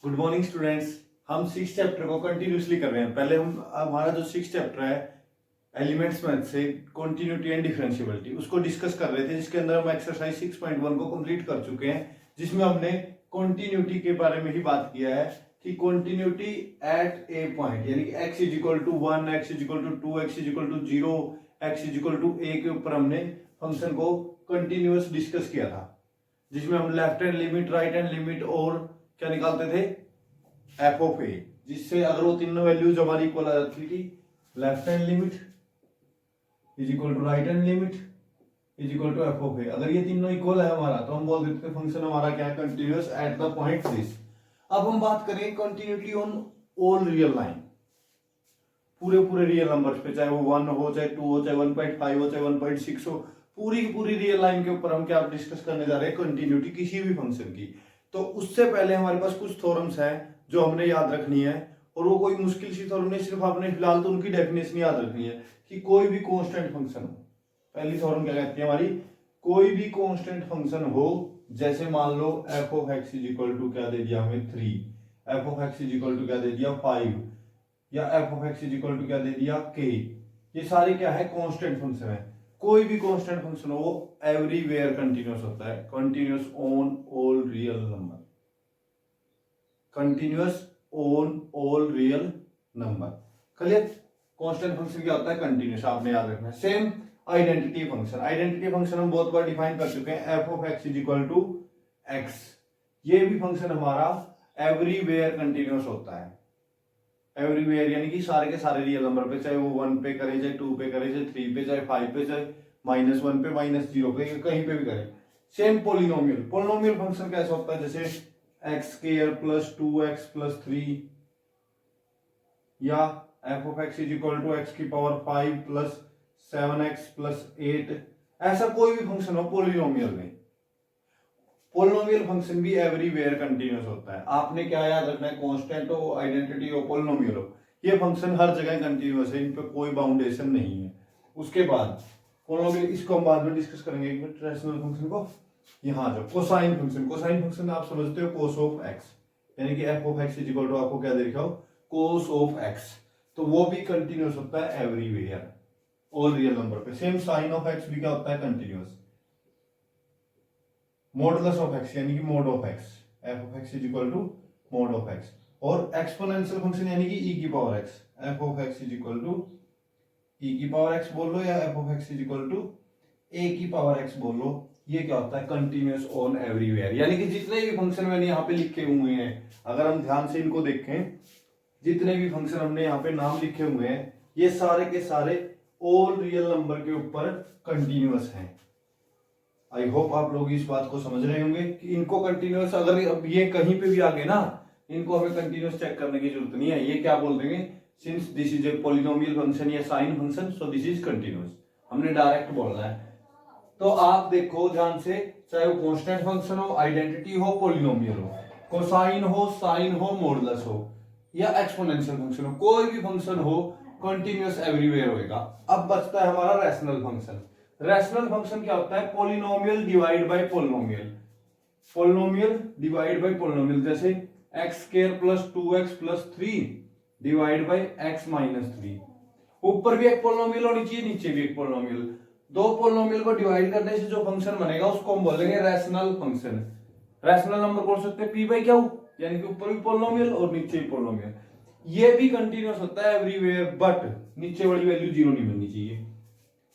Good morning students. हम six chapter को continuously कर रहे हैं। पहले हमारा जो सिक्स चैप्टर है एलिमेंट्स मैथ से कॉन्टिन्यूटी एंड डिफरेंशिएबिलिटी उसको डिस्कस कर रहे थे, जिसके अंदर हम एक्सरसाइज 6.1 को कंप्लीट कर चुके हैं, जिसमें हमने कॉन्टिन्यूटी के बारे में ही बात किया है कि कॉन्टिन्यूटी एट ए पॉइंट यानी कि x is equal to 1, x is equal to 2, x is equal to 0, x is equal to a के ऊपर हमने फंक्शन को कंटिन्यूअस डिस्कस किया था, जिसमें हम left hand limit, right hand limit और क्या निकालते थे एफ ऑफ ए, जिससे अगर वो तीनों वैल्यूज हमारी इक्वल आ जाती थी, left hand limit is equal to right hand limit is equal to F of A. अगर ये तीनों इक्वल है हमारा तो हम बोल देते थे फंक्शन हमारा क्या है, continuous at the point this. अब हम बात करें continuity on all real line, पूरे रियल नंबर्स पे, चाहे वो 1 हो, चाहे 2 हो, चाहे 1.5 हो, चाहे 1.6 हो, पूरी की पूरी रियल लाइन के ऊपर हम क्या डिस्कस करने जा रहे हैं, कंटिन्यूटी किसी भी फंक्शन की। तो उससे पहले हमारे पास कुछ थ्योरम्स हैं जो हमने याद रखनी है, और वो कोई मुश्किल सी थ्योरम नहीं, सिर्फ आपने फिलहाल तो उनकी डेफिनेशन याद रखनी है कि कोई भी कांस्टेंट फंक्शन हो। पहली थ्योरम क्या कहती है हमारी, कोई भी कांस्टेंट फंक्शन हो, जैसे मान लो F of x is equal to क्या दे दिया हमें 3, F of x is equal to क्या दे दिया 5, या F of x is equal to क्या दे दिया k। ये सारे क्या है, कांस्टेंट फंक्शन है। कोई भी कांस्टेंट फंक्शन हो एवरीवेयर कंटिन्यूअस होता है, continuous on all real number, continuous on all real number. Clear? Constant function क्या होता है, कंटिन्यूअस, आपने याद रखना है। Same identity function, identity function हम बहुत बार डिफाइन कर चुके हैं, f of x is equal to x. ये भी फंक्शन हमारा एवरीवेयर कंटिन्यूअस होता है, एवरीवेयर यानी कि सारे के सारे रियल नंबर पे, चाहे वो 1 पे करे, चाहे 2 पे करे, चाहे 3 पे, चाहे 5 पे, चाहे -1 पे, -0 पे, कहीं पे भी करे। सेम पोलिनोमियल, पोलिनोमियल फंक्शन कैसा होता है, जैसे X square plus 2x plus 3, या F of x is equal to x की पावर 5 प्लस 7x प्लस 8। ऐसा कोई भी फंक्शन हो पोलिनोमियल में, पोलिनोमियल फंक्शन भी एवरीवेयर कंटिन्यूअस होता है। आपने क्या याद रखना है, कांस्टेंट हो, आइडेंटिटी हो, पोलिनोमियल हो, ये फंक्शन हर जगह कंटिन्यूअस है, इन पे कोई बाउंडेशन नहीं है। उसके बाद पोलिनोमियल, इसको हम बाद में डिस्कस करेंगे एक मिनट, रैशनल फंक्शन को। यहाँ जो कोसाइन फंक्शन, कोसाइन फंक्शन आप समझते हो, कोस ऑफ एक्स, यानी कि f of x is equal to आपको क्या दे रखा हो, कोस ऑफ एक्स, तो वो भी कंटिन्यूअस होता है एवरीवेयर ऑल रियल नंबर पे। सेम साइन ऑफ एक्स भी क्या होता है, कंटिन्यूअस। मॉडुलस ऑफ एक्स यानी कि mod of X, F of x is equal to mod of X. और एक्सपोनेंशियल फंक्शन यानी कि ई की power X, F of x is equal to E की पावर एक्स बोल लो, या F of x is equal to A की power X बोल लो। ये क्या होता है, कंटिन्यूअस ऑन एवरीवेयर, यानी कि जितने भी फंक्शन मैंने यहाँ पे लिखे हुए हैं, अगर हम ध्यान से इनको देखें, जितने भी फंक्शन हमने यहाँ पे नाम लिखे हुए हैं, ये सारे के सारे ऑल रियल नंबर के ऊपर कंटिन्यूअस हैं। आई होप आप लोग इस बात को समझ रहे होंगे कि इनको कंटिन्यूअस, अगर अब ये कहीं पे भी आ गए ना, इनको हमें कंटिन्यूअस चेक करने की जरूरत नहीं है। ये क्या बोल देंगे, since this is a polynomial function या sine function, so this is continuous, हमने डायरेक्ट बोलना है। तो आप देखो ध्यान से, चाहे वो कांस्टेंट फंक्शन हो, आइडेंटिटी हो, पॉलिनोमियल हो, कोसाइन हो, साइन हो, मॉडुलस हो, या एक्सपोनेंशियल फंक्शन हो, कोई भी फंक्शन हो कंटिन्यूअस एवरीवेयर होएगा। अब बचता है हमारा रैशनल फंक्शन। रैशनल फंक्शन क्या होता है, polynomial divide by polynomial, polynomial divide by polynomial, जैसे X square plus 2x plus 3 divide by x minus 3। ऊपर भी एक पोलिनोमियल होनी चाहिए, नीचे भी एक पोलिनोमियल। दो पोलिनोमियल को डिवाइड करने से जो फंक्शन बनेगा उसको हम बोलेंगे रैशनल फंक्शन। रैशनल नंबर बोल सकते हैं p बाई क्यू, यानी कि ऊपर भी पोलिनोमियल और नीचे भी पोलिनोमियल। ये भी कंटिन्यूअस होता है एवरीवेयर, बट नीचे वाली वैल्यू 0 नहीं बननी चाहिए।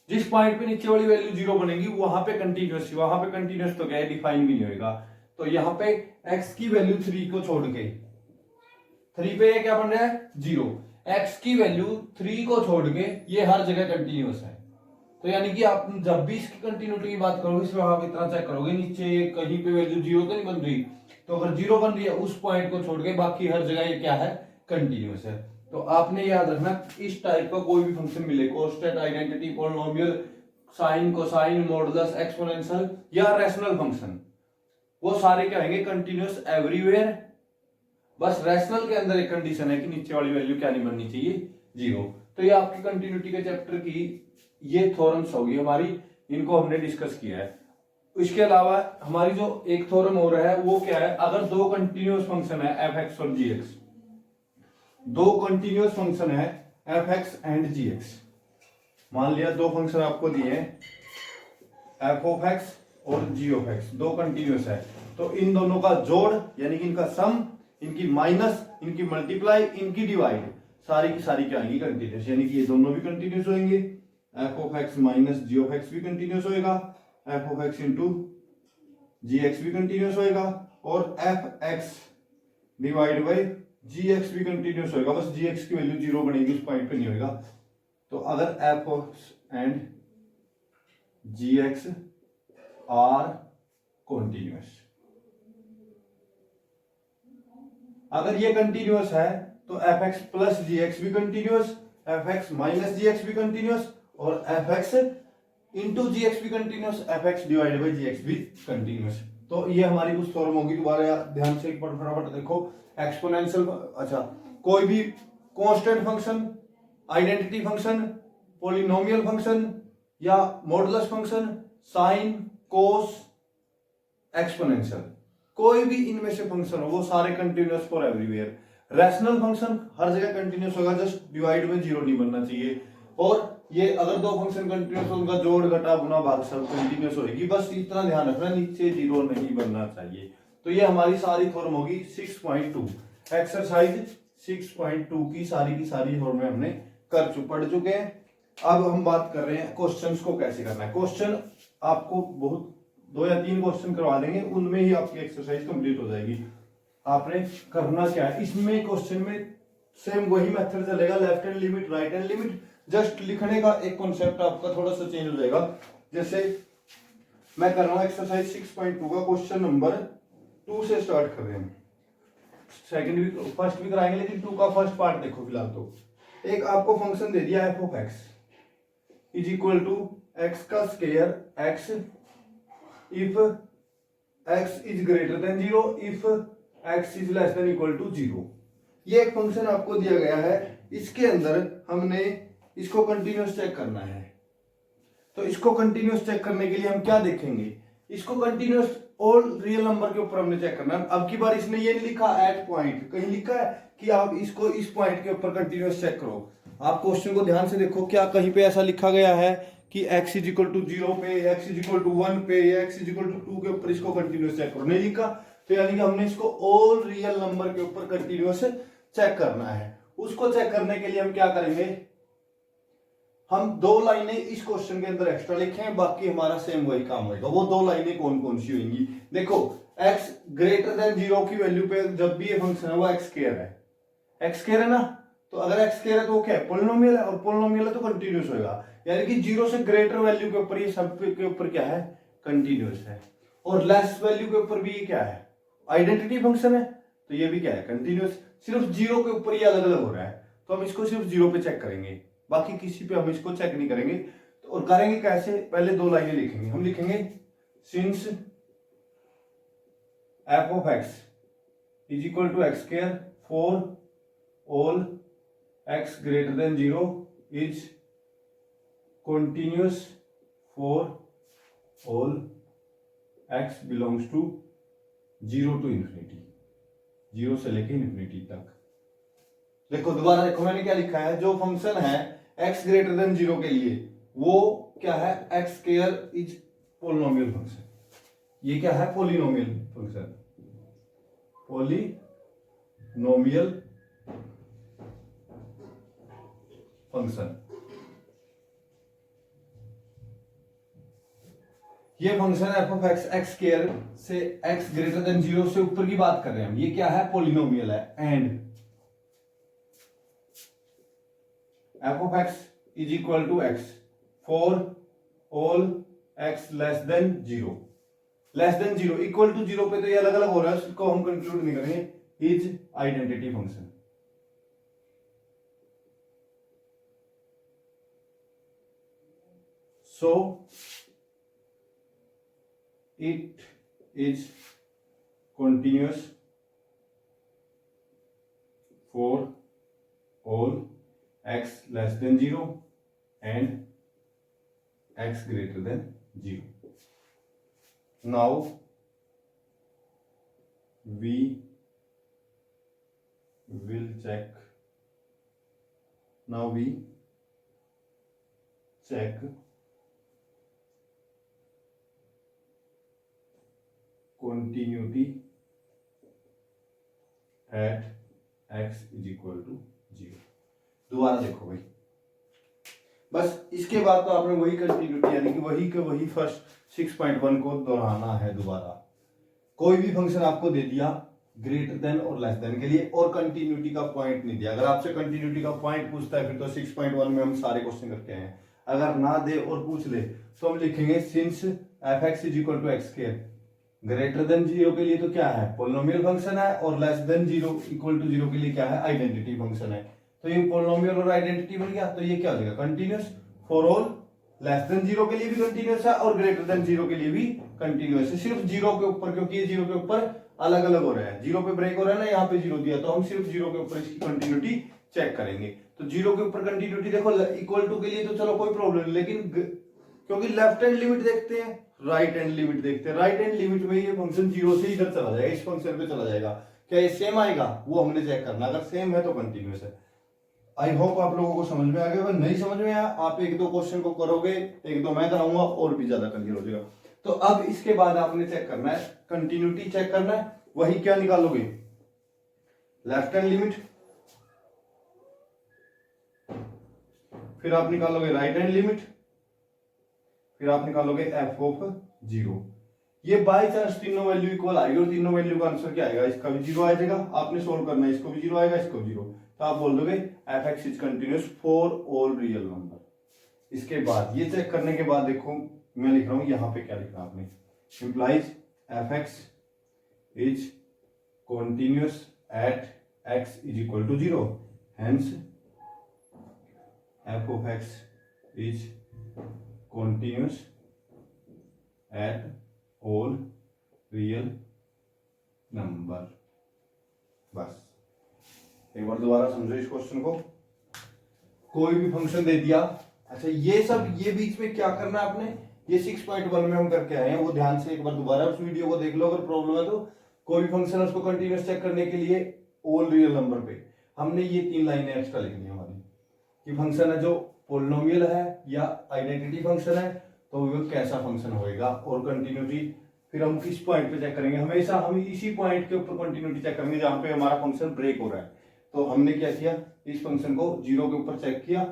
जिस पॉइंट पे नीचे वाली वैल्यू 0 बनेगी वहां पे कंटिन्यूअस, वहां पे कंटिन्यूअस तो क्या है, डिफाइन भी नहीं होगा। तो यहाँ पे x की वैल्यू 3 को छोड़ के, 3 पे क्या बन रहा है 0, x की वैल्यू 3 को छोड़ के ये हर जगह कंटिन्यूअस है। तो यानी कि आप जब भी इसकी कंटिन्यूटी की बात करोगे, इसमें आप इतना चेक करोगे, नीचे कहीं पे वैल्यू 0 तो नहीं बन रही, तो अगर 0 बन रही है उस पॉइंट को छोड़ के बाकी हर जगह ये क्या है, कंटिन्यूअस है। तो आपने याद रखना, इस टाइप का कोई भी फंक्शन मिले, constant, identity, polynomial, sine, cosine, modulus, exponential या रैशनल फंक्शन, वो सारे क्या होंगे, कंटिन्यूअस एवरीवेयर। बस रैशनल के अंदर एक कंडीशन है कि नीचे वाली वैल्यू क्या नहीं बननी चाहिए, 0। तो ये आपकी कंटिन्यूटी के चैप्टर की ये थ्योरम्स होगी हमारी, इनको हमने डिस्कस किया है। इसके अलावा हमारी जो एक थ्योरम हो रहा है वो क्या है, अगर दो कंटिन्यूअस फंक्शन है एफ एक्स और जी एक्स, दो कंटिन्यूअस फंक्शन है f x and g x, मान लिया दो फंक्शन आपको दिए हैं एफ ऑफ एक्स और जी ऑफ एक्स, दो कंटिन्यूअस है, तो इन दोनों का जोड़ यानी कि इनका सम, इनकी माइनस, इनकी मल्टीप्लाई, इनकी डिवाइड, सारी की सारी क्या आएंगी कंटिन्यूअस, यानी कि ये दोनों भी कंटिन्यूअस होंगे, f of x minus g of x भी कंटिन्यूअस होएगा, f of x into g x भी कंटिन्यूअस होएगा, और f x divide by g x भी कंटिन्यूअस होएगा, बस जी एक्स की वैल्यू जीरो बनेगी, उस पॉइंट पे नहीं होएगा। तो अगर f x and g x are continuous, अगर ये कंटिन्यूअस है तो f x plus g x भी कंटिन्यूअस, एफ एक्स माइनस जी एक्स भी कंटिन्यूअस, और f x into g x भी continuous, f x divide by g x भी continuous. तो ये हमारी कुछ थ्योरम होगी, दोबारा ध्यान से फटाफट देखो। एक्सपोनेंशियल, अच्छा, कोई भी constant function, identity function, polynomial function या modulus function, sine, cos, exponential, कोई भी इनमें से फंक्शन हो वो सारे continuous for everywhere. Rational function हर जगह कंटिन्यूअस होगा, जस्ट डिवाइड में जीरो नहीं बनना चाहिए। और ये अगर दो फंक्शन कंटिन्यूअस हो उनका जोड़ घटा गुना भाग सब कंटिन्यूअस होगी, बस इतना ध्यान रखना नीचे जीरो नहीं बनना चाहिए। तो ये हमारी सारी थ्योरम होगी 6.2, एक्सरसाइज 6.2 की सारी थ्योरम हमने पढ़ चुके हैं। अब हम बात कर रहे हैं क्वेश्चंस को कैसे करना है। क्वेश्चन आपको बहुत 2 या 3 क्वेश्चन करवा देंगे, उनमें ही आपकी एक्सरसाइज कंप्लीट हो जाएगी। आपने करना क्या है, इसमें क्वेश्चन में सेम वही मेथड चलेगा, left hand limit, right hand limit, just लिखने का एक कॉन्सेप्ट आपका थोड़ा सा चेंज हो जाएगा। जैसे मैं कर रहा हूं एक्सरसाइज 6.2 का क्वेश्चन नंबर 2 से स्टार्ट कर रहे हैं। सेकंड भी फर्स्ट भी कराएंगे, लेकिन 2 का फर्स्ट पार्ट देखो फिलहाल। तो एक आपको फंक्शन दे दिया F of x is equal to X का square X if x is greater than 0, if x is less than equal to 0। ये एक फंक्शन आपको दिया गया है, इसके अंदर हमने इसको कंटिन्यूअस चेक करना है। तो इसको कंटिन्यूअस चेक करने के लिए हम क्या देखेंगे, इसको कंटिन्यूअस ऑल रियल नंबर के ऊपर हमने चेक करना है। अब की बार इसने ये नहीं लिखा एट पॉइंट, कहीं लिखा है कि आप इसको इस पॉइंट के ऊपर कंटिन्यूअस चेक करो। आप क्वेश्चन को ध्यान से देखो, क्या कहीं पे ऐसा लिखा गया है कि x इज इक्वल टू 0 पे, x इज इक्वल टू 1 पे, या x इज इक्वल टू 2 के ऊपर इसको कंटिन्यूअस चेक करो, नहीं लिखा। तो यानी कि हमने इसको ऑल रियल नंबर के ऊपर कंटिन्यूअस चेक करना है। उसको चेक करने के लिए हम क्या करेंगे, हम 2 लाइनें इस क्वेश्चन के अंदर एक्स्ट्रा लिखें, बाकी हमारा सेम वही काम होगा। वो 2 लाइनें कौन कौन सी होंगी, देखो x ग्रेटर देन 0 की वैल्यू पे जब भी ये फंक्शन है वो x स्क्वायर है, x स्क्वायर है ना। तो अगर x स्क्वायर है तो वो क्या है, पोलिनोमियल है, और पोलिनोमियल है तो कंटिन्यूअस होगा, यानी कि 0 से ग्रेटर वैल्यू के ऊपर ये सब के ऊपर क्या है, कंटिन्यूअस है। और लेस वैल्यू के ऊपर भी ये क्या है, आइडेंटिटी फंक्शन है, तो ये भी क्या है, कंटिन्यूअस। सिर्फ 0 के ऊपर ये अलग अलग हो रहा है, तो हम इसको सिर्फ 0 पे चेक करेंगे, बाकी किसी पे हम इसको चेक नहीं करेंगे। तो और करेंगे कैसे, पहले 2 लाइनें लिखेंगे। हम लिखेंगे since f of x is equal to x square for all x greater than 0 is continuous for all x belongs to 0 to infinity, 0 से लेके इंफिनिटी तक। देखो दोबारा देखो मैंने क्या लिखा है, जो फंक्शन है x ग्रेटर देन 0 के लिए वो क्या है, x square is polynomial function, ये क्या है, पोलिनोमियल फंक्शन, पोलिनोमियल फंक्शन। ये function F of x, x square से x ग्रेटर देन 0 से ऊपर की बात कर रहे हैं हम, ये क्या है, पोलिनोमियल है। And f of x is equal to x for all x less than 0, less than 0 equal to 0 पे तो ये अलग अलग हो रहा है, उसको हम कंक्लूड नहीं करेंगे, is identity function. So it is continuous for all x less than 0 and x greater than 0. Now we will check, now we check continuity at x is equal to 0। दोबारा देखो भाई, बस इसके बाद तो आपने वही कंटिन्यूटी यानी कि वही के वही फर्स्ट 6.1 को दोहराना है दोबारा। कोई भी फंक्शन आपको दे दिया ग्रेटर देन और लेस देन के लिए और कंटिन्यूटी का पॉइंट नहीं दिया, अगर आपसे कंटिन्यूटी का पॉइंट पूछता है फिर तो 6.1 में हम सारे क्वेश्चन करके आए हैं। अगर ना दे और पूछ ले तो हम लिखेंगे since f x is equal to x square, greater than 0 के लिए तो क्या है पोलिनोमियल फंक्शन है और लेस देन 0 इक्वल टू 0 के लिए क्या है आइडेंटिटी फंक्शन है। तो ये पोलिनोमियल और आइडेंटिटी बन गया, तो ये क्या हो जाएगा continuous for all, less than 0 के लिए भी कंटिन्यूअस है और ग्रेटर देन 0 के लिए भी कंटिन्यूअस है, सिर्फ 0 के ऊपर, क्योंकि ये 0 के ऊपर अलग अलग हो रहा है, 0 पे ब्रेक हो रहा है ना, यहाँ पे 0 दिया तो हम सिर्फ 0 के ऊपर इसकी कंटिन्यूटी चेक करेंगे। तो 0 के ऊपर कंटिन्यूटी देखो इक्वल टू के लिए तो चलो कोई प्रॉब्लम नहीं, लेकिन क्योंकि लेफ्ट हैंड लिमिट देखते हैं राइट हैंड लिमिट देखते हैं, राइट हैंड लिमिट में ये फंक्शन 0 से इधर चला जाएगा, इस फंक्शन पे चला जाएगा, क्या ये सेम आएगा वो हमने चेक करना, अगर सेम है तो कंटिन्यूअस है। आई होप आप लोगों को समझ में आ गया, अगर नहीं समझ में आया आप एक दो क्वेश्चन को करोगे, एक दो मैं कराऊंगा और भी ज्यादा क्लियर हो जाएगा। तो अब इसके बाद आपने चेक करना है कंटिन्यूटी चेक करना है, वही क्या निकालोगे लेफ्ट हैंड लिमिट, फिर आप निकालोगे राइट हैंड लिमिट, फिर आप निकालोगे एफ ऑफ 0। ये बाई चांस तीनों वैल्यू इक्वल आएगी और तीनों वैल्यू का आंसर क्या आएगा, इसका भी 0 आ जाएगा, आपने सोल्व करना है, इसको भी 0 आएगा, इसको भी 0, तो आप बोल दोगे F x is continuous for all real number. इसके बाद ये चेक करने के बाद देखो मैं लिख रहा हूं यहां पे क्या लिखना आपने, implies f x is continuous at x is equal to 0, hence F of x is continuous at all real number। बस एक बार दोबारा समझो इस क्वेश्चन को, कोई भी फंक्शन दे दिया, अच्छा ये सब ये बीच में क्या करना है आपने, ये 6.1 में हम करके आए हैं, वो ध्यान से एक बार दोबारा उस वीडियो को देख लो, अगर प्रॉब्लम है तो। कोई भी फंक्शन उसको कंटिन्यूअस चेक करने के लिए ऑल रियल नंबर पे हमने ये 3 लाइनें एक्स्ट्रा लिखनी है हमारी, कि फंक्शन है जो पोलिनोमियल है या आइडेंटिटी फंक्शन है तो वो कैसा फंक्शन होएगा, और कंटिन्यूटी फिर हम किस पॉइंट पे चेक करेंगे, हमेशा हम इसी पॉइंट के ऊपर कंटिन्यूटी चेक करेंगे जहां पे हमारा फंक्शन ब्रेक हो रहा है। तो हमने क्या किया, इस फंक्शन को 0 के ऊपर चेक किया,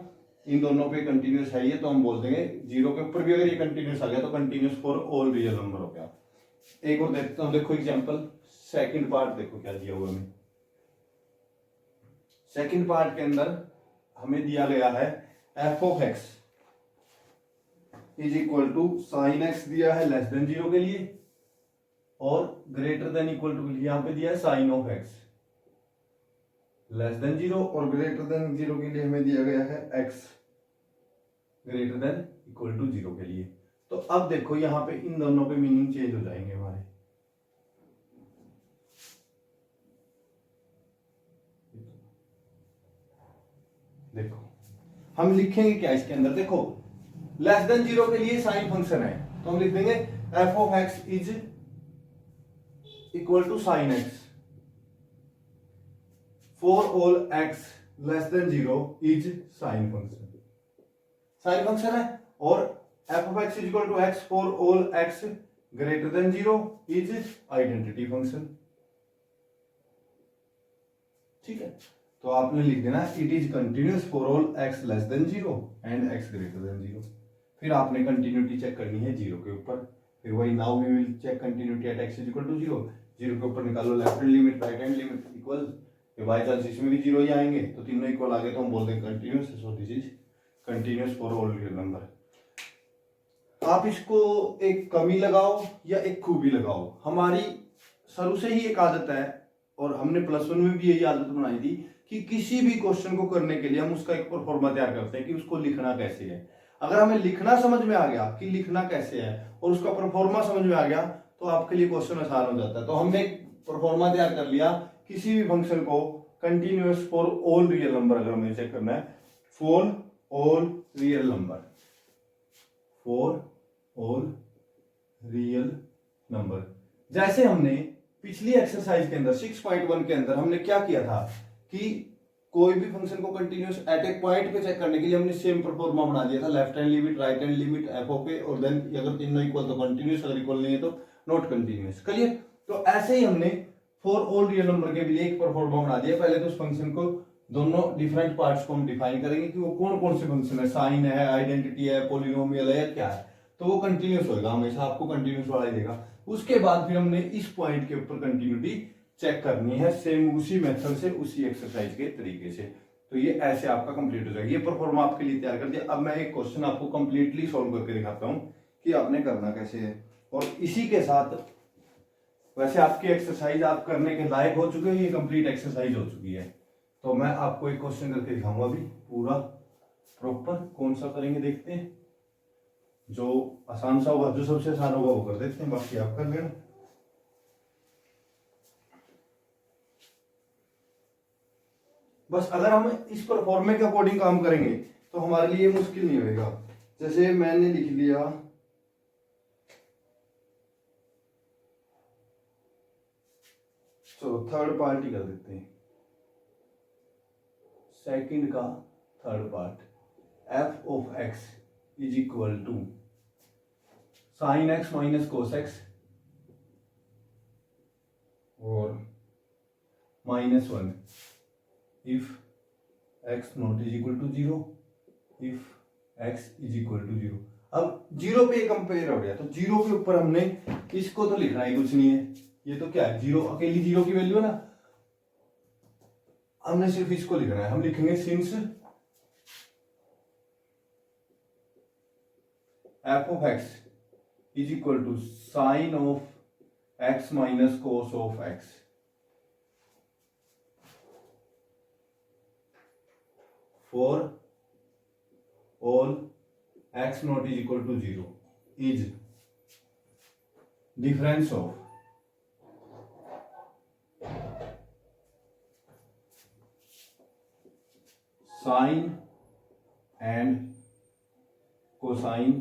इन दोनों पे कंटिन्यूअस है ये, तो हम बोल देंगे 0 के ऊपर भी अगर ये कंटिन्यूअस आ गया तो continuous for all real number हो गया। एक और देखता हूं, देखो एग्जांपल सेकंड पार्ट देखो क्या दिया हुआ हमें। सेकंड पार्ट के अंदर हमें दिया गया है F of x is equal to sine x दिया है लेस देन 0 के लिए, और ग्रेटर देन इक्वल टू यहां पे दिया है sine of x less than 0, और ग्रेटर देन 0 के लिए हमें दिया गया है x greater than equal to 0 के लिए। तो अब देखो यहां पे इन दोनों पे मीनिंग चेंज हो जाएंगे हमारे, देखो हम लिखेंगे क्या इसके अंदर, देखो लेस देन 0 के लिए साइन फंक्शन है तो हम लिख देंगे f of x is equal to sine x, for all x less than 0 is sine function, sine function है, और f of x is equal to x for all x greater than 0 is identity function. ठीक है, तो आपने लिख देना it is continuous for all x less than 0 and x greater than 0। फिर आपने कंटिन्यूटी चेक करनी है 0 के ऊपर, फिर वही now we will check continuity at x is equal to 0, 0 के ऊपर निकालो left hand limit right hand limit equal, by chance इसमें भी 0 ही आएंगे तो तीनों इक्वल आ गए तो हम बोल देंगे continuous, so this is continuous for all real number. आप इसको एक कमी लगाओ या एक खूबी लगाओ, हमारी शुरू से ही एक आदत है और हमने प्लस 1 में भी यही आदत बनाई थी कि किसी भी क्वेश्चन को करने के लिए हम उसका एक परफॉर्मा तैयार करते हैं कि उसको लिखना कैसे है। अगर हमें लिखना समझ में आ गया कि लिखना कैसे है और उसका परफॉर्मा समझ में आ गया तो आपके लिए क्वेश्चन आसान हो जाता है। तो हमने एक परफॉर्मा तैयार कर लिया, किसी भी फंक्शन को continuous for all real number अगर हमें चेक करना है, for all real number, for all real number. जैसे हमने पिछली एक्सरसाइज के अंदर 6.1 के अंदर हमने क्या किया था कि कोई भी फंक्शन को कंटिन्यूअस एट ए पॉइंट पे चेक करने के लिए हमने सेम परफॉर्मा बना दिया था, left hand limit, right hand limit, F of A, और देन अगर तीनों इक्वल तो कंटिन्यूअस, अगर इक्वल नहीं है तो नॉट कंटिन्यूअस। क्लियर? तो ऐसे ही हमने फॉर ऑल रियल नंबर के लिए एक परफॉर्मा बना दिया। पहले तो उस फंक्शन को दोनों डिफरेंट पार्ट्स को हम डिफाइन करेंगे कि वो कौन कौन से फंक्शन है, साइन है, आइडेंटिटी है, पोलिनोमियल है, या क्या है। तो वो कंटिन्यूअस होगा, हमेशा आपको कंटिन्यूअस वाला ही देगा। उसके बाद फिर हमने इस पॉइंट के ऊपर कंटिन्यूटी चेक करनी है, सेम उसी मेथड से, उसी एक्सरसाइज के तरीके से। तो ये ऐसे आपका कंप्लीट हो जाएगा। ये परफॉर्मा आपके लिए तैयार कर दिया। अब मैं एक क्वेश्चन आपको कंप्लीटली सॉल्व करके दिखाता हूं कि आपने करना कैसे है, और इसी के साथ वैसे आपकी एक्सरसाइज आप करने के लायक हो चुके हो, ये कंप्लीट एक्सरसाइज हो चुकी है। तो मैं आपको एक क्वेश्चन करके दिखाऊंगा अभी पूरा प्रॉपर। कौन सा करेंगे देखते हैं, जो आसान सा होगा, जो सबसे आसान होगा वो कर देते हैं, बाकी आप कर लेना। बस अगर हम इस परफॉर्मे के अकॉर्डिंग काम करेंगे तो हमारे लिए मुश्किल नहीं होगा। जैसे मैंने लिख लिया चलो थर्ड पार्ट ही कर देते हैं, सेकंड का third part, F of x is equal to sine X minus cos X और minus one if x not is equal to 0, if x is equal to 0। अब जीरो पे कंपेयर हो गया, तो जीरो के ऊपर हमने इसको तो लिखना ही कुछ नहीं है, ये तो क्या है, जीरो, अकेली जीरो की वैल्यू है ना, हमने सिर्फ इसको लिखना है। हम लिखेंगे since f of x is equal to sine of x minus cos of x for all x not is equal to 0 is difference of sine and cosine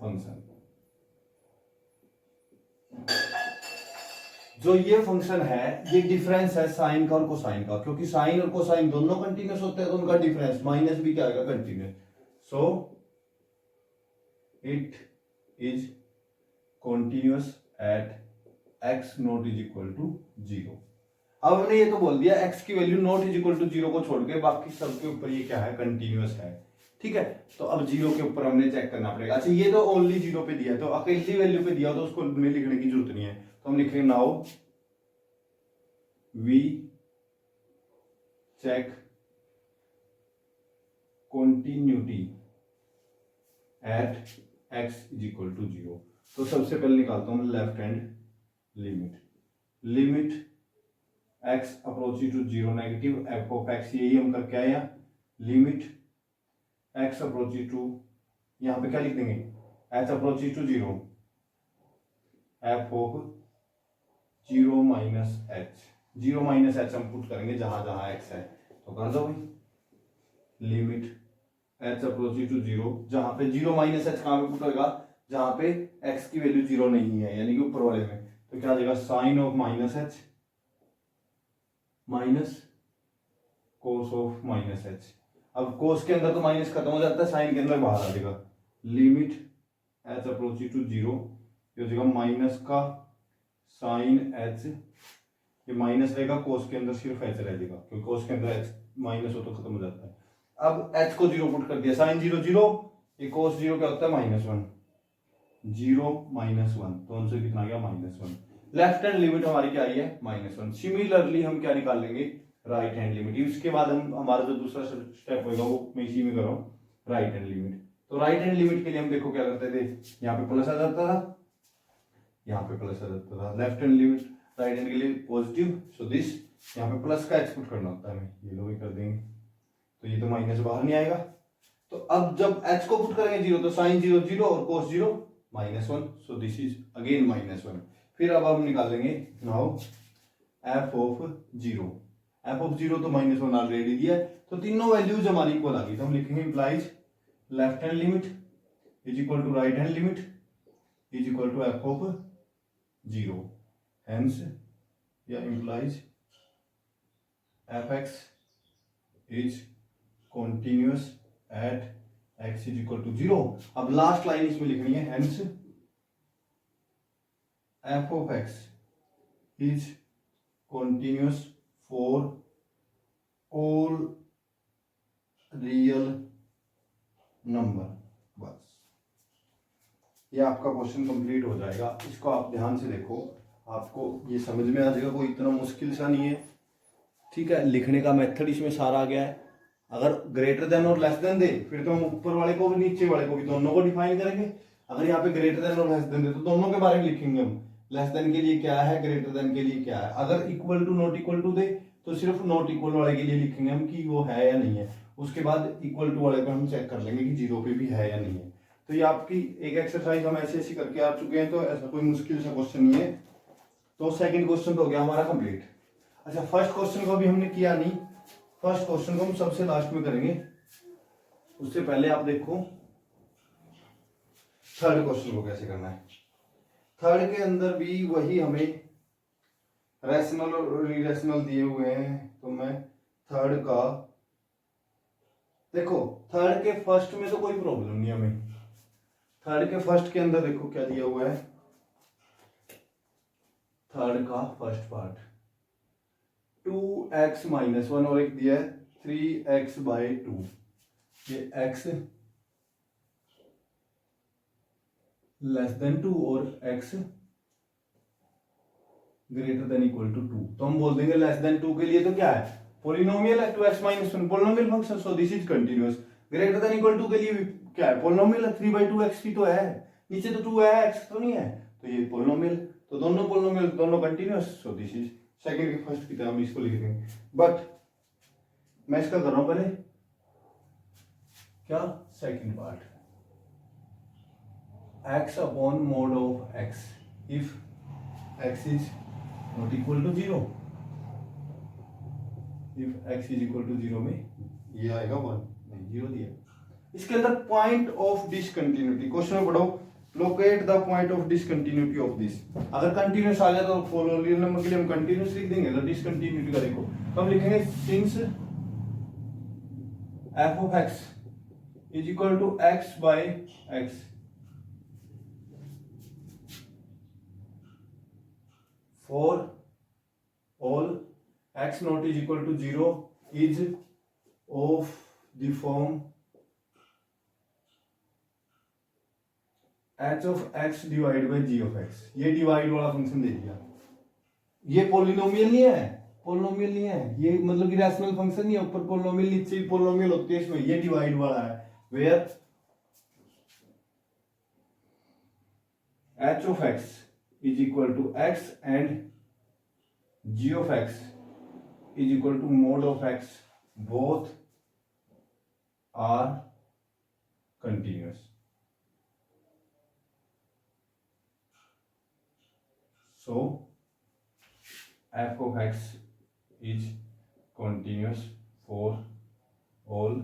function. जो ये फंक्शन है ये डिफरेंस है साइन का और cosine का, क्योंकि sign और कोसाइन दोनों कंटिन्यूअस होते हैं तो उनका डिफरेंस माइनस भी क्या आएगा, continuous. So it is continuous at x not is equal to 0। अब हमने ये तो बोल दिया एक्स की value not is equal to 0 को छोड़ के बाकी सब के ऊपर ये क्या है, कंटिन्यूअस है। ठीक है, तो अब 0 के ऊपर हमने चेक करना पड़ेगा। अच्छा ये तो ओनली 0 पे दिया है, तो अकेली वैल्यू पे दिया तो उसको में लिखने की जरूरत नहीं है, तो हम लिखेंगे now we check continuity at x is equal to 0। तो सबसे पहले निकालता हूं left hand limit, limit x approaching to 0 negative f of x, यही हम करके आए हैं। लिमिट एक्स अप्रोचिंग टू, यहां पे क्या लिख देंगे, h approaching to 0 f of 0 minus h, 0 minus h हम पुट करेंगे जहां जहां एक्स है, तो कर दो भाई। लिमिट एच अप्रोचिंग टू 0, जहां पे 0 माइनस एच कहां पे पुट होगा, जहां पे एक्स की वैल्यू 0 नहीं है, यानी कि ऊपर वाले में, तो क्या आ जाएगा, sine of minus h minus cos of minus h. अब कोस के अंदर तो माइनस खत्म हो जाता है, साइन के अंदर बाहर आ जाएगा। लिमिट एच अप्रोचिंग टू 0, ये हो जाएगा माइनस का साइन एच, ये माइनस रहेगा, कोस के अंदर सिर्फ एच रह जाएगा, क्योंकि कोस के अंदर एच माइनस हो तो खत्म हो जाता है। अब एच को 0 पुट कर दिया, साइन 0 0, ये कोस 0 क्या होता है, -1, 0 -1, तो उनसे कितना आ गया, -1। लेफ्ट हैंड लिमिट हमारी क्या आई है, -1। सिमिलरली हम क्या निकाल लेंगे, राइट हैंड लिमिट। इसके बाद हम हमारा जो दूसरा स्टेप होगा वो मैं इसी में कर रहा हूँ, राइट हैंड लिमिट। तो राइट हैंड लिमिट के लिए हम देखो क्या करते थे, यहाँ पे प्लस आ जाता था, यहाँ पे प्लस आ जाता था। Left hand limit right hand के लिए पॉजिटिव, सो दिस, यहाँ पे प्लस का एक्सपुट करना होता है, हमें ये लोग ही कर देंगे, तो ये तो माइनस बाहर नहीं आएगा। तो अब जब एच को पुट करेंगे 0, तो साइन 0 0 और कोस 0 -1, सो दिस इज अगेन -1। फिर अब हम निकालेंगे now F of 0, f of 0 तो -1 ऑलरेडी दिया है, तो तीनों वैल्यूज हमारी इक्वल आ गई, तो हम लिखेंगे implies left hand limit is equal to right hand limit is equal to F of zero, hence या implies F x is continuous at x is equal to zero. अब लास्ट लाइन इसमें लिखनी है, hence F of x is continuous for all real number. बस ये आपका question complete हो जाएगा। इसको आप ध्यान से देखो, आपको ये समझ में आ जाएगा, कोई इतना मुश्किल सा नहीं है। ठीक है, लिखने का मेथड इसमें सारा आ गया है। अगर ग्रेटर देन और लेस देन दे फिर तो हम ऊपर वाले को भी नीचे वाले को भी दोनों को डिफाइन करेंगे। अगर यहाँ पे ग्रेटर देन और लेस देन दे तो दोनों के बारे में लिखेंगे हम, लेस देन के लिए क्या है, ग्रेटर देन के लिए क्या है। अगर equal to not equal to दे तो सिर्फ नॉट इक्वल वाले के लिए लिखेंगे हम कि वो है या नहीं है। उसके बाद इक्वल टू वाले पे हम चेक कर लेंगे कि जीरो पे भी है या नहीं है। तो ये आपकी एक एक्सरसाइज हम ऐसे ऐसी करके आ चुके हैं, तो ऐसा कोई मुश्किल सा क्वेश्चन नहीं है। तो सेकंड क्वेश्चन तो हो गया हमारा कंप्लीट। अच्छा, फर्स्ट क्वेश्चन को भी हमने किया नहीं, फर्स्ट क्वेश्चन को हम सबसे लास्ट में करेंगे। उससे पहले आप देखो थर्ड क्वेश्चन को कैसे करना है। थर्ड के अंदर भी वही हमें रैशनल और इरेशनल दिए हुए हैं। तो मैं थर्ड का देखो, थर्ड के फर्स्ट में तो कोई प्रॉब्लम नहीं हमें। थर्ड के फर्स्ट के अंदर देखो क्या दिया हुआ है, थर्ड का first part 2x minus one और एक दिया है 3x बाई 2। ये x लेस देन 2 और x greater than equal to 2। तो हम बोल देंगे लेस देन 2 के लिए तो क्या है, पोलिनोमियल है 2x minus one, polynomial function, so this is continuous. Greater than equal to के लिए क्या है, पोलिनोमियल है 3/2x ही तो है, नीचे तो 2 है, x तो नहीं है, तो ये पोलिनोमियल, तो दोनों पोलिनोमियल दोनों continuous, so this is second के फर्स्ट की तरह हम इसको लिख देंगे। बट मैं इसका कर रहा हूं पहले क्या, second part x upon mod of x if x is not equal to zero, if x is equal to zero में ये आएगा 1, नहीं जीरो दिया। इसके अंदर पॉइंट ऑफ डिसकंटिन्यूटी, क्वेश्चन में पढ़ो, locate the point of discontinuity of this. अगर कंटिन्यूअस आ जाए तो फॉलो रियल नंबर के लिए हम कंटिन्यूअस लिख देंगे। अगर डिसकंटिन्यूटी का देखो तो हम लिखेंगे सिंस f of x is equal to x by x for all x not is equal to 0 is of the form h of x divided by g of x। ये डिवाइड वाला फंक्शन दे दिया, ये पोलिनोमियल नहीं है, polynomial नहीं है ये, मतलब कि रैशनल फंक्शन नहीं है, ऊपर पोलिनोमियल नीचे भी पोलिनोमियल होती है इसमें, ये डिवाइड वाला है, where h of x is equal to x and g of x is equal to mod of x, both are continuous। So f of x is continuous for all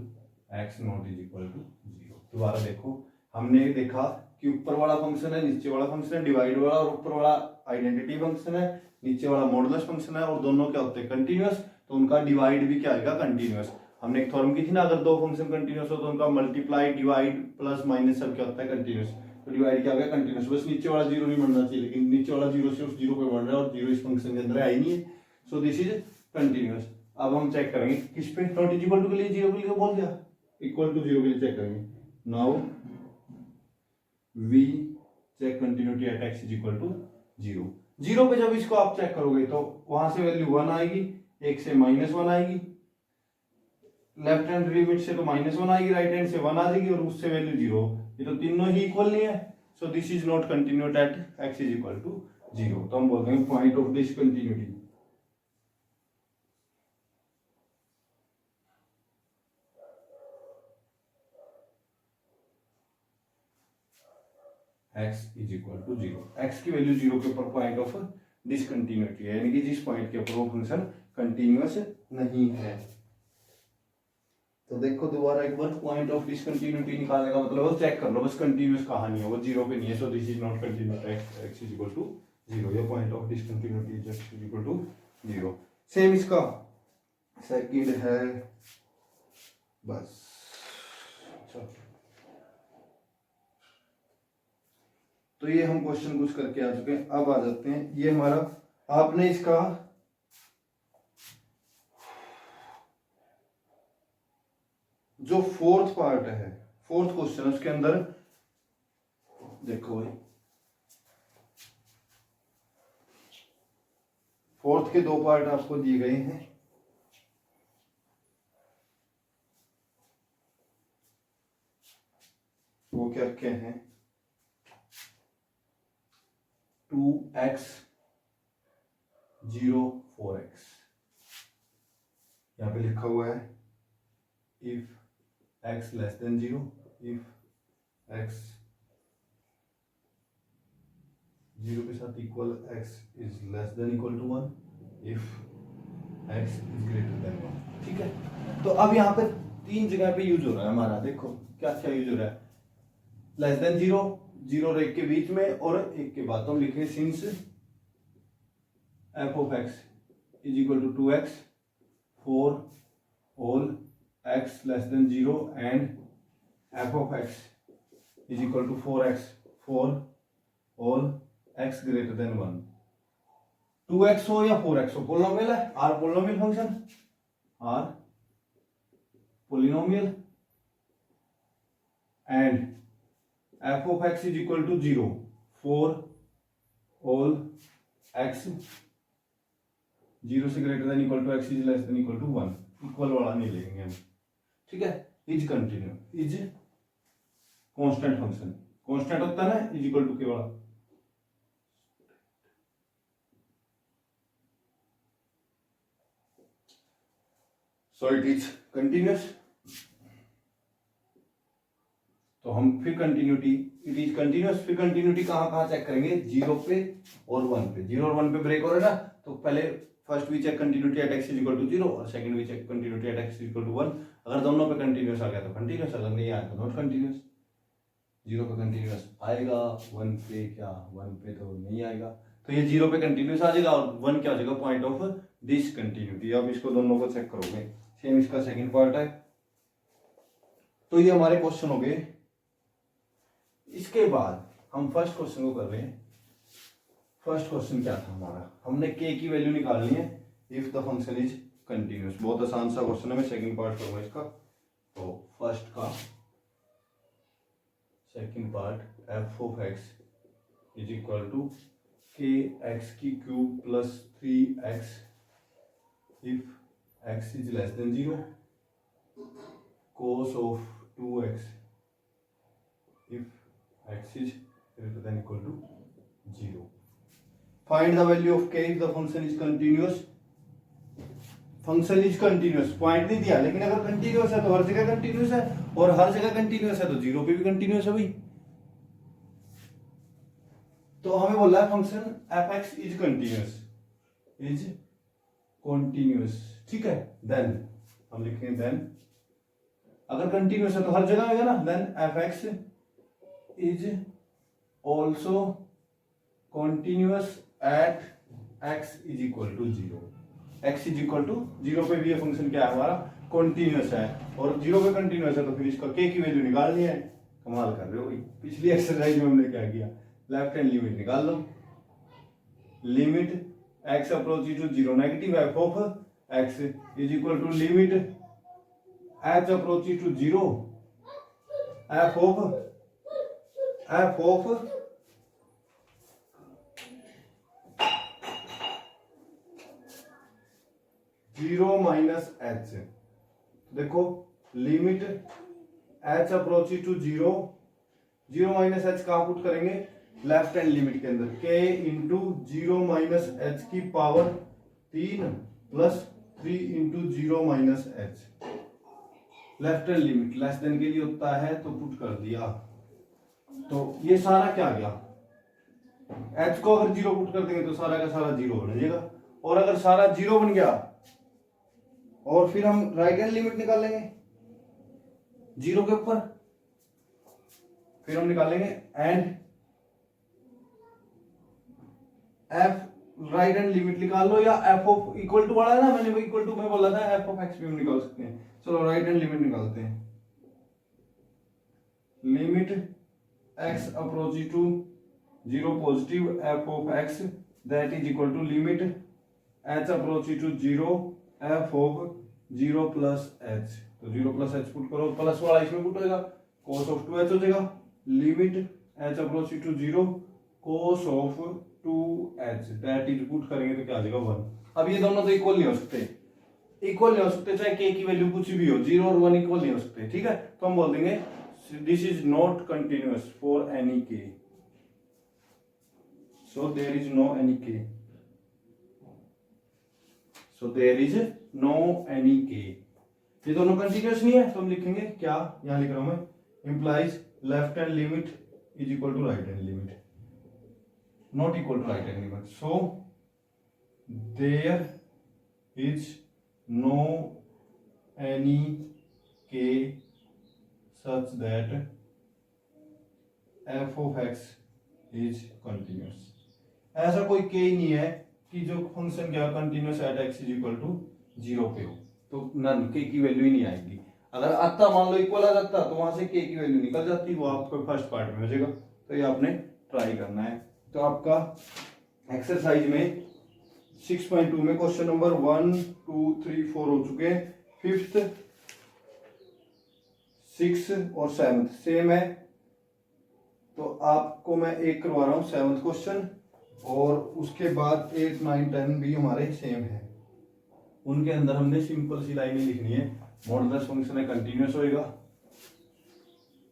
x not is equal to 0। दोबारा देखो, हमने देखा कि ऊपर वाला function है, नीचे वाला फंक्शन है, डिवाइड वाला और ऊपर वाला आइडेंटिटी फंक्शन है, नीचे वाला मॉडुलस फंक्शन है, और दोनों क्या होते हैं कंटिन्यूअस, तो उनका डिवाइड भी क्या आएगा कंटिन्यूअस। हमने एक थ्योरम की थी ना, अगर दो फंक्शन कंटिन्यूअस हो तो उनका मल्टीप्लाई डिवाइड प्लस माइनस सब क्या होता है कंटिन्यूअस। तो डिवाइड क्या हो गया कंटिन्यूअस, बस नीचे वाला जीरो नहीं बनना चाहिए, लेकिन नीचे वाला जीरो सिर्फ जीरो पे बन रहा है और जीरो इस फंक्शन के अंदर है ही नहीं है, सो दिस इज कंटिन्यूअस। अब हम चेक करेंगे किस पे, नॉट इज इक्वल टू के लिए जीरो के लिए बोल दिया, इक्वल टू जीरो के लिए चेक करेंगे। Now we check continuity at x is equal to zero. Zero पे जब इसको आप चेक करोगे तो वहां से वैल्यू 1 आएगी, एक से -1 आएगी, लेफ्ट हैंड लिमिट से तो -1 आएगी, राइट हैंड से 1 आ जाएगी और उससे वैल्यू 0। ये तो तीनों ही इक्वल नहीं है, so this is not continuous at x is equal to 0। तो हम बोलते हैं point of discontinuity x is equal to 0। x की वैल्यू 0 के ऊपर पॉइंट ऑफ डिसकंटिन्यूटी है, यानी कि जिस पॉइंट के ऊपर वो फंक्शन कंटिन्यूअस नहीं है। तो देखो दोबारा एक बार, पॉइंट ऑफ डिसकंटिन्यूटी निकालने का मतलब वो चेक कर लो बस कंटिन्यूअस कहां नहीं है, वो 0 पे नहीं है, so this is not continuous, x is equal to zero, या point of discontinuity is X equal to zero. Same इसका सेकंड है बस। चलो, तो ये हम क्वेश्चन कुछ करके आ चुके हैं। अब आ जाते हैं ये हमारा, आपने इसका जो फोर्थ पार्ट है, फोर्थ क्वेश्चन, उसके अंदर देखो भाई, फोर्थ के दो पार्ट आपको दिए गए हैं। वो क्या क्या हैं, 2x 0 4x, यहां पे लिखा हुआ है if x less than 0, if x 0 के साथ equal x is less than equal to 1, if x is greater than 1। ठीक है, तो अब यहाँ पे तीन जगह पे यूज हो रहा है हमारा, देखो क्या क्या यूज हो रहा है, लेस देन 0, 0 और 1 के बीच में, और 1 के बाद। तो हम लिखेंगे सिंस f of x is equal to 2x for all x less than 0 and f of x is equal to 4x for all x greater than 1। 2x हो या 4x हो, पोलिनोमियल है, r polynomial function, r polynomial, and f of x is equal to 0 for all x 0 से greater than equal to x is less than equal to 1। Equal वाला नहीं लेंगे हम, ठीक है। Is continue, is constant function, constant होता है ना इज इक्वल टू के वाला, सो इट इज कंटिन्यूअस। तो हम फिर कंटिन्यूटी, इट इज कंटिन्यूअस, फिर कंटिन्यूटी कहां कहां चेक करेंगे, 0 पे और 1 पे। 0 और 1 पे ब्रेक हो रहा है ना, तो पहले first we check continuity at x is equal to 0 और second we check continuity at x is equal to 1। अगर दोनों पे कंटिन्यूअस आ गया तो कंटिन्यूअस, अगर नहीं आया तो नॉट कंटिन्यूअस। 0 पे कंटिन्यूअस आएगा, 1 पे क्या, 1 पे तो नहीं आएगा, तो ये 0 पे कंटिन्यूअस आ जाएगा और 1 क्या हो जाएगा, पॉइंट ऑफ डिसकंटिन्यूटी। अब इसको दोनों को चेक करोगे, सेम इसका सेकंड पार्ट है। तो ये हमारे क्वेश्चन हो गए। इसके बाद हम फर्स्ट क्वेश्चन को कर रहे हैं। फर्स्ट क्वेश्चन क्या था हमारा, हमने k की वैल्यू निकालनी है if the function is continuous. बहुत आसान सा क्वेश्चन है, मैं सेकंड पार्ट करूंगा इसका। तो फर्स्ट का second part, f of x is equal to k x की cube plus 3x if x is less than 0, cos of 2x if x is greater than equal to 0. Find the value of k if the function is continuous. Function is continuous, point नहीं दिया, लेकिन अगर continuous है तो हर जगह continuous है, और हर जगह कंटिन्यूअस है तो 0 पे भी कंटिन्यूअस है भाई। तो हमें बोला है function f(x) is continuous, is continuous, ठीक है। देन हम लिखेंगे देन, अगर कंटिन्यूअस है तो हर जगह आएगा ना, then f(x) is also continuous at x is equal to 0। x is equal to 0 पे भी ये फंक्शन क्या है हमारा, कंटिन्यूअस है, और 0 पे कंटिन्यूअस है तो फिर इसका k की वैल्यू निकालनी है। कमाल कर रहे हो, पिछली एक्सरसाइज में हमने क्या किया, लेफ्ट हैंड लिमिट निकाल लो, limit x approach to 0 negative f of x is equal to limit h approach to 0 f of 0 minus h। देखो limit h approach to 0, 0 minus h कहां पुट करेंगे, लेफ्ट हैंड लिमिट के अंदर, k into 0 minus h की power 3 plus 3 into 0 minus h। Left hand limit less than के लिए होता है तो पुट कर दिया, तो ये सारा क्या आ गया, h को अगर 0 पुट कर देंगे तो सारा का सारा 0 बन जाएगा, और अगर सारा 0 बन गया और फिर हम राइट हैंड लिमिट निकाल लेंगे 0 के ऊपर, फिर हम निकालेंगे and F right hand limit निकाल लो, या एफ ऑफ इक्वल टू वाला है ना, मैंने इक्वल टू में बोला था, एफ ऑफ एक्स भी हम निकाल सकते हैं। चलो राइट हैंड लिमिट निकालते हैं। Limit x approach to 0 positive f of x that is equal to limit h approach to 0 f of 0 plus h. तो 0 प्लस एच पुट करो, प्लस वाला इसमें पुट होगा, cos ऑफ 2h हो जाएगा। Limit h approach to 0 cos of 2h that is put करेंगे तो क्या आ जाएगा 1। अब ये दोनों तो इक्वल नहीं हो सकते, इक्वल नहीं हो सकते, चाहे k की वैल्यू कुछ भी हो, 0 और 1 इक्वल नहीं हो सकते, ठीक है। तो हम बोल देंगे this is not continuous for any k, so there is no any k, so there is no any k। ये दोनों कंटिन्यूअस नहीं है तो हम लिखेंगे क्या, यहां लिख रहा हूं मैं, implies left hand limit is equal to right hand limit, not equal to right hand limit, so there is no any k such that f of x is continuous। ऐसा कोई k ही नहीं है कि जो फंक्शन क्या continuous at x is equal to 0 पे हो, तो नन k की वैल्यू ही नहीं आएगी। अगर आता मान लो इक्वल आ जाता तो वहां से k की वैल्यू निकल जाती, वो आपको फर्स्ट पार्ट में हो जाएगा। तो ये आपने ट्राई करना है। तो आपका एक्सरसाइज में 6.2 में क्वेश्चन नंबर 1 2 3 4 हो चुके हैं, 5th 6 और 7th सेम है। तो आपको मैं एक करवा रहा हूं 7th क्वेश्चन, और उसके बाद 8 9 10 भी हमारे सेम है। उनके अंदर हमने सिंपल सी लाइनें लिखनी है, मॉडुलस फंक्शन है, कंटिन्यूअस होएगा।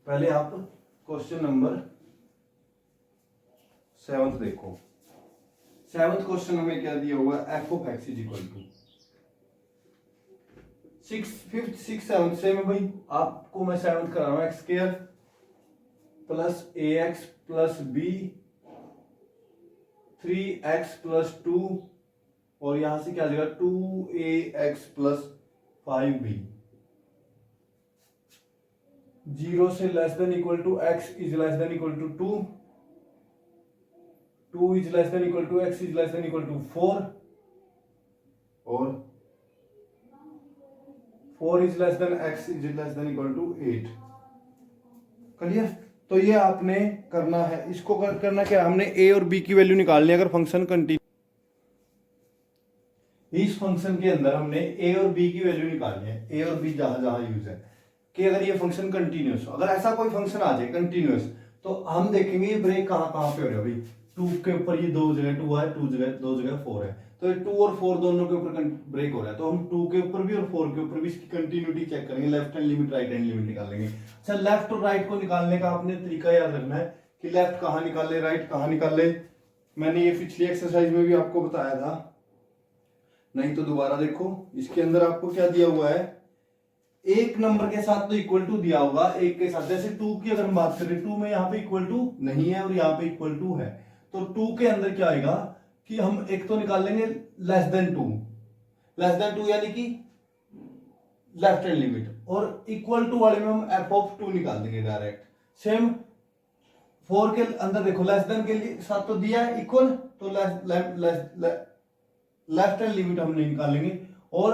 पहले आप क्वेश्चन नंबर 7th देखो। 7th क्वेश्चन में क्या दिया हुआ है, F of x is equal to 6 5th 6 7th same है भाई। आपको मैं 7th करा रहा हूं X square plus A X plus B 3x plus 2, और यहां से क्या आ जाएगा 2ax प्लस 5b। 0 से less than equal to x is less than equal to 2, 2 is less than equal to x is less than equal to 4, और 4 is less than x is less than equal to 8। Clear. तो ये आपने करना है, इसको करना क्या, हमने a और b की वैल्यू निकालनी है अगर फंक्शन कंटिन्यू। इस फंक्शन के अंदर हमने a और b की वैल्यू निकालनी है, a और b जहां जहां यूज है कि अगर ये फंक्शन कंटिन्यूअस, अगर ऐसा कोई फंक्शन आ जाए कंटिन्यूअस, तो हम देखेंगे ये ब्रेक कहां कहां पे हो रहा है भाई। 2 के ऊपर ये 2 जगह 2 है, 2 जगह 4 है, तो ये 2 और 4 दोनों के ऊपर ब्रेक हो रहा है। तो हम 2 के ऊपर भी और 4 के ऊपर भी इसकी कंटिन्यूटी चेक करेंगे, left hand limit right hand limit निकालेंगे। अच्छा, लेफ्ट और राइट को निकालने का आपने तरीका याद रखना है कि लेफ्ट कहां निकाले राइट कहां निकाले। मैंने ये पिछली एक्सरसाइज में भी आपको बताया था, नहीं तो दोबारा देखो। इसके अंदर आपको क्या दिया हुआ है, एक नंबर के साथ तो इक्वल टू दिया होगा, एक के साथ, जैसे 2 की अगर हम बात करें, 2 में यहाँ पे इक्वल टू नहीं है और यहाँ पे इक्वल टू है, तो 2 के अंदर क्या आएगा कि हम एक तो निकाल लेंगे लेस देन 2 यानी कि लेफ्ट हैंड लिमिट, और इक्वल टू वाले में हम एफ ऑफ 2 निकाल देंगे डायरेक्ट। सेम 4 के अंदर देखो, लेस देन के लिए साथ तो दिया है इक्वल, तो लेफ्ट हैंड लिमिट हम नहीं निकालेंगे, और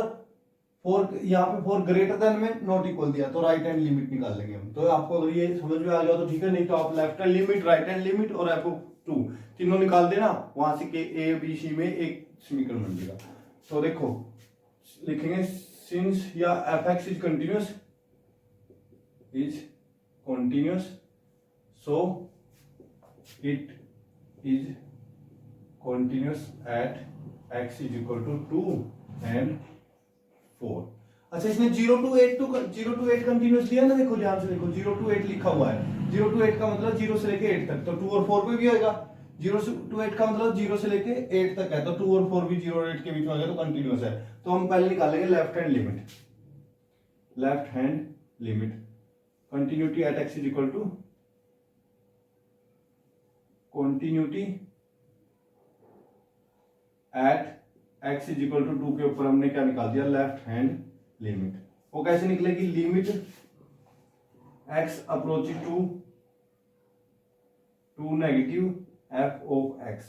4 यहाँ पे 4 ग्रेटर देन में नॉट इक्वल दिया तो राइट हैंड लिमिट निकाल लेंगे हम। तो आपको अगर ये समझ में आ गया तो ठीक है, नहीं तो आप left hand limit right hand limit और एफ ऑफ 2 तीनों निकाल देना, वहां से के ए बी सी में एक समीकरण बन जाएगा। तो देखो लिखेंगे सिंस या f x is continuous so it is continuous at x is equal to 2 and 4। अच्छा, इसने 0 to 8 कंटिन्यूअस दिया ना, देखो ध्यान से देखो 0 to 8 लिखा हुआ है। 0 to 8 का मतलब 0 से लेके 8 तक, तो 2 और 4 पे भी होएगा। 0 to 8 का मतलब 0 से लेके 8 तक है, तो 2 और 4 भी 0 और 8 के बीच में आ गया, तो कंटिन्यूअस है। तो हम पहले निकालेंगे left hand limit continuity at x is equal to continuity at x is equal to 2 के ऊपर हमने क्या निकाल दिया, लेफ्ट हैंड लिमिट। वो कैसे निकलेगी, limit x approach to negative f of x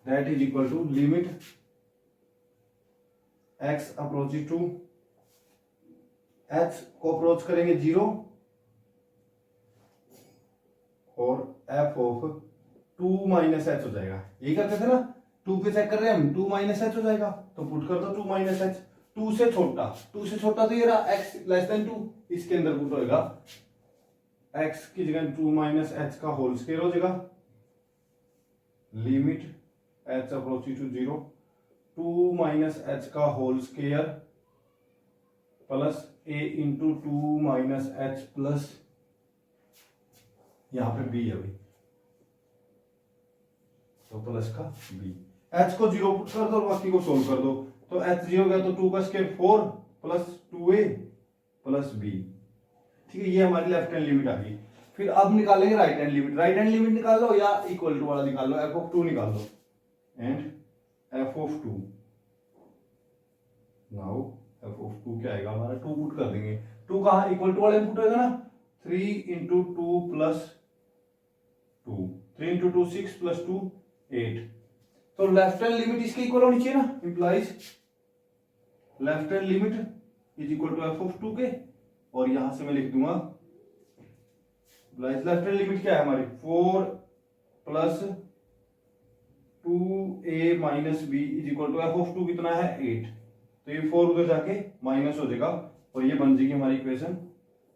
that is equal to limit x approaches to, h को अप्रोच करेंगे 0 और f ऑफ 2 माइनस एच हो जाएगा। यही करते थे ना, 2 पे चेक कर रहे हैं हम, 2 माइनस एच हो जाएगा, तो पुट कर दो 2 माइनस एच। 2 से छोटा, 2 से छोटा तो ये रहा x लेस देन 2, इसके अंदर पुट होएगा x की जगह 2 माइनस एच का होल स्क्वायर हो जाएगा, limit h approaching to 0, 2 minus H का whole square plus a into 2 minus H plus यहां पे b है भाई, तो प्लस का b, h को 0 पुट कर दो और बाकी को सोल्व कर दो, तो h 0 गया तो 2 का square 4 plus 2a plus b। ठीक है, ये हमारी लेफ्ट हैंड लिमिट आ गई। फिर अब निकालेंगे right hand limit. Right hand limit निकाल लो या इक्वल टू वाला निकाल लो, f ऑफ 2 निकाल लो, and f of 2, now f of 2 क्या आएगा हमारा, 2 पुट कर देंगे। 2 कहाँ इक्वल टू वाले में पुट होगा ना, 3 इंटू 2 प्लस 2, 3 इंटू 2 6 प्लस 2 8, तो लेफ्ट हैंड लिमिट इसके इक्वल होनी चाहिए ना, implies left hand limit is equal to f of 2 के, और यहां से मैं लिख दूंगा लेफ्ट हैंड लिमिट क्या है हमारी, 4 plus 2a minus b is equal to f of 2 कितना है 8, तो ये 4 उधर जाके माइनस हो जाएगा और ये बन जाएगी हमारी equation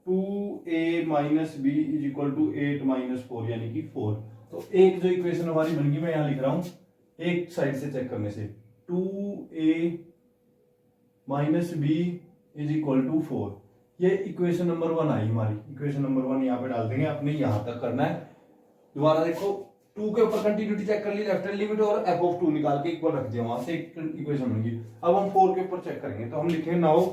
2a minus b is equal to 8 minus 4 यानी कि 4। तो एक जो इक्वेशन हमारी बन गई मैं यहां लिख रहा हूं एक साइड से चेक करने से, 2a minus b is equal to 4, ये इक्वेशन नंबर 1 आई हमारी। इक्वेशन नंबर 1 यहाँ पे डाल देंगे, अपने यहां तक करना है। दोबारा देखो 2 के ऊपर कंटिन्यूटी चेक कर ली, लेफ्ट हैंड लिमिट और f ऑफ 2 निकाल के इक्वल रख दिया, वहां से एक इक्वेशन बन गई। अब हम 4 के ऊपर चेक करेंगे, तो हम लिखेंगे now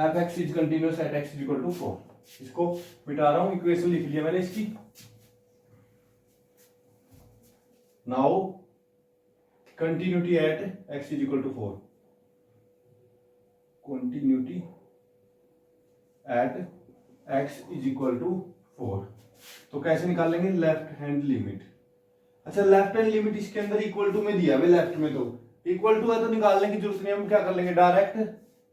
f(x) is continuous at x is equal to 4। इसको मिटा रहा हूं, इक्वेशन लिख लिया मैंने इसकी। Now continuity at x is equal to 4, continuity at x is equal to 4, तो कैसे निकालेंगे, लेफ्ट हैंड लिमिट। अच्छा, लेफ्ट हैंड लिमिट इसके अंदर इक्वल टू में दिया है लेफ्ट में, तो इक्वल टू है तो निकालने की जरूरत नहीं, हम क्या कर लेंगे डायरेक्ट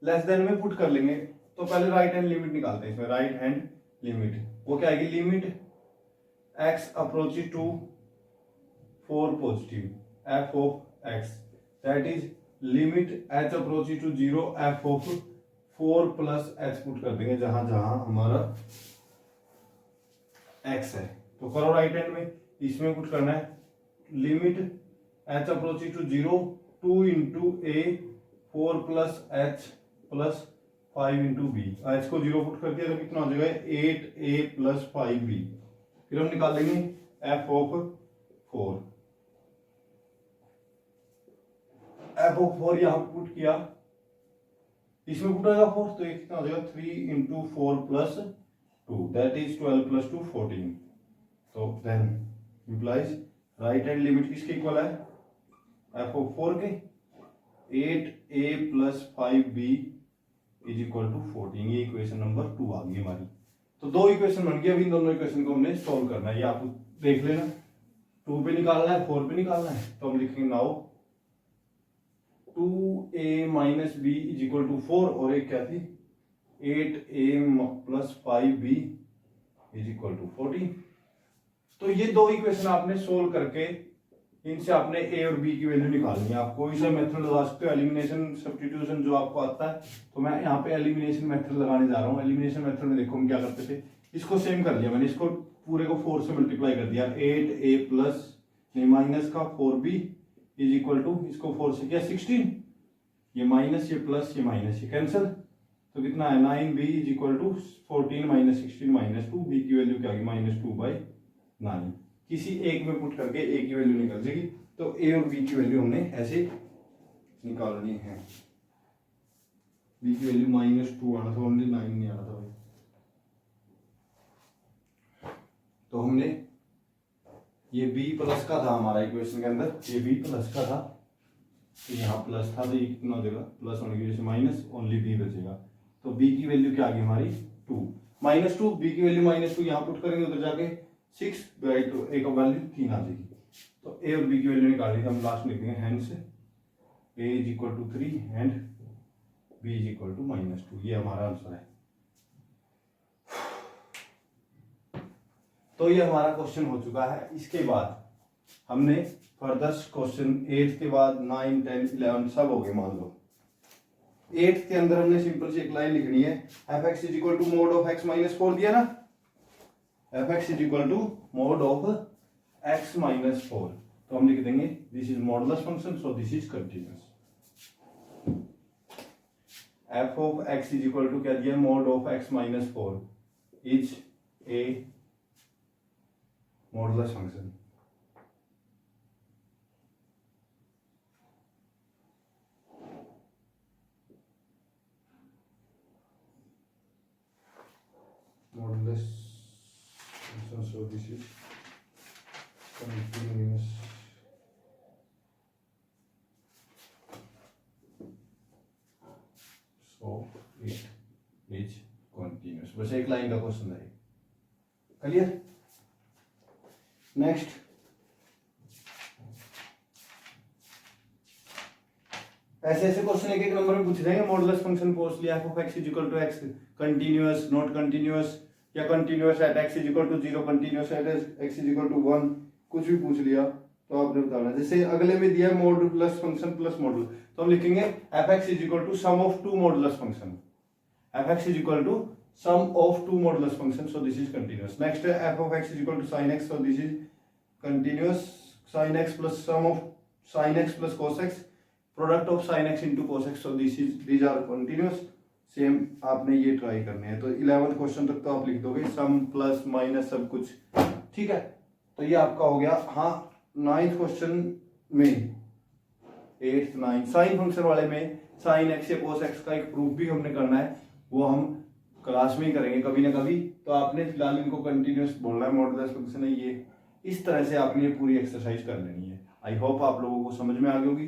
लेस देन में पुट कर लेंगे। तो पहले राइट हैंड लिमिट निकालते हैं इसमें, राइट हैंड लिमिट वो क्या आएगी, limit x approaches to 4 positive f of x that is limit h approaches to 0 f of 4 plus h put कर देंगे जहां जहां हमारा x है। तो करो राइट हैंड में, इसमें पुट करना है limit h approaches to 0 2 into a 4 plus h plus 5 into b, h को 0 पुट कर दिया तो कितना हो जाएगा 8a प्लस 5b। फिर हम निकालेंगे f ऑफ 4, f ऑफ 4 यहां पुट किया, इसमें पुट होगा 4 तो ये कितना हो जाएगा 3 into 4 plus 2 that is 12 plus 2 14। तो then implies right hand limit किसके इक्वल है, f ऑफ 4 के, 8a plus 5b is equal to 14। ये इक्वेशन नंबर 2 आ गई हमारी। तो दो इक्वेशन बन गई, अभी इन दोनों इक्वेशन को हमने सॉल्व करना है, ये आप देख लेना, 2 पे निकालना है 4 पे निकालना है। तो हम लिखेंगे now 2a minus b is equal to 4 और एक क्या थी 8a plus 5b is equal to 14। तो ये दो इक्वेशन आपने सोल्व करके इनसे आपने a और b की वैल्यू निकालनी है। आप कोई सा मेथड लगा सकते हो, एलिमिनेशन सब्स्टिट्यूशन जो आपको आता है, तो मैं यहाँ पे एलिमिनेशन मेथड लगाने जा रहा हूँ। एलिमिनेशन मेथड में देखो हम क्या करते थे, इसको सेम कर लिया मैंने, इसको पूरे को 4 से मल्टीप्लाई कर दिया, 8a प्लस माइनस का 4b इज इक्वल टू, इसको 4 से किया 16, ये माइनस ये प्लस ये माइनस ये कैंसिल, तो कितना है 9b is equal to 14 minus 16 minus 2, b की वैल्यू क्या होगी -2/9। किसी एक में पुट करके a की वैल्यू निकल जाएगी। तो a और b की वैल्यू हमने ऐसे निकालनी है, b की वैल्यू -2 आना था, ओनली 9 नहीं आना था भाई। तो हमने ये b प्लस का था हमारा इक्वेशन के अंदर, ये b प्लस का था, तो यहाँ प्लस था तो ये कितना हो जाएगा, प्लस होने की वजह से माइनस, ओनली b बचेगा। तो b की वैल्यू क्या आ गई हमारी 2, -2, b की वैल्यू -2 यहाँ पुट करेंगे, उधर जाके 6/2 एक वैल्यू 3 आ जाएगी। तो ए और बी की वैल्यू निकाल ली, हम लास्ट में लिखेंगे hence a is equal to 3 and b is equal to -2। ये हमारा आंसर है। तो ये हमारा क्वेश्चन हो चुका है। इसके बाद हमने फर्दर क्वेश्चन 8 के बाद 9, 10, 11 सब हो गए मान लो। 8 के अंदर हमने सिंपल सी एक लाइन लिखनी है, f x is equal to mod of x minus 4 दिया ना, f x is equal to mod of x minus 4, तो हम लिख देंगे this is modulus function, so this is continuous. F of x is equal to क्या दिया, mod of x minus 4 is a modulus function. Modulus function, so this is continuous. So it is continuous। बस एक line का question है, clear. Next ऐसे ऐसे question एक एक नंबर में पूछ देंगे। मॉडुलस फंक्शन पूछ लिया, F of x is equal to X continuous, not continuous, या continuous at x is equal to 0, continuous at x is equal to 1, कुछ भी पूछ लिया तो आपने बताना। जैसे अगले में दिया मॉडुलस फंक्शन प्लस मॉडुलस, तो हम लिखेंगे F x is equal to sum of two modulus function, F x is equal to sum of two modulus function, so this is continuous. Next है F of x is equal to sine X, so this is continuous. Sine X plus sum of sine X plus cos X, product of sine X into cos X, so these are continuous. Same आपने ये try करने हैं। तो 11th question तक तो आप लिख दोगे सम प्लस माइनस सब कुछ, ठीक है। तो ये आपका हो गया। हाँ 9th क्वेश्चन में 8th 9 साइन फंक्शन वाले में साइन एक्स या कोस एक्स का एक प्रूफ भी हमने करना है, वो हम क्लास में ही करेंगे कभी ना कभी। तो आपने फिलहाल इनको कंटिन्यूअस बोलना है, मॉडुलस फंक्शन है ये, इस तरह से आपने ये पूरी एक्सरसाइज कर लेनी है। आई होप आप लोगों को समझ में आ गई होगी।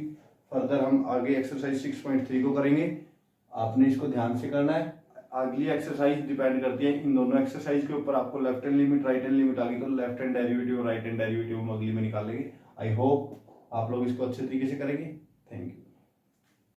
फर्दर हम आगे एक्सरसाइज 6.3 को करेंगे, आपने इसको ध्यान से करना है। अगली एक्सरसाइज डिपेंड करती है इन दोनों एक्सरसाइज के ऊपर। आपको left hand limit right hand limit आ गई तो लेफ्ट हैंड डेरिवेटिव और राइट हैंड डेरिवेटिव हम अगली में निकालेंगे। आई होप आप लोग इसको अच्छे तरीके से करेंगे। Thank you.